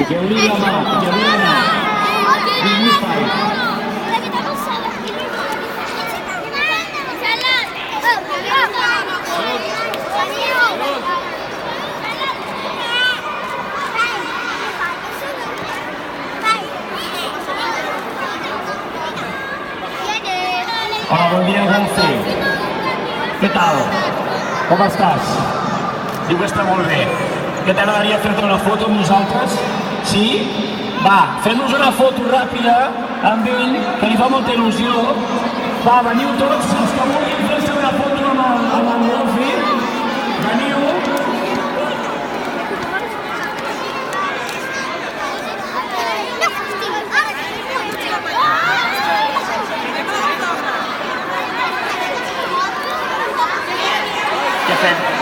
Lleu-li la mà, lleu-li la mà. Dignify. Hola, bon dia, Golfi. Què tal? Com estàs? Diu que està molt bé. Que t'agradaria fer-te una foto amb nosaltres? Sí? Va, fem-nos una foto ràpida amb ell, que li fa molta il·lusió. Va, veniu tots, els que vulguin fer-se una foto amb el Golfi. Veniu. Què fem?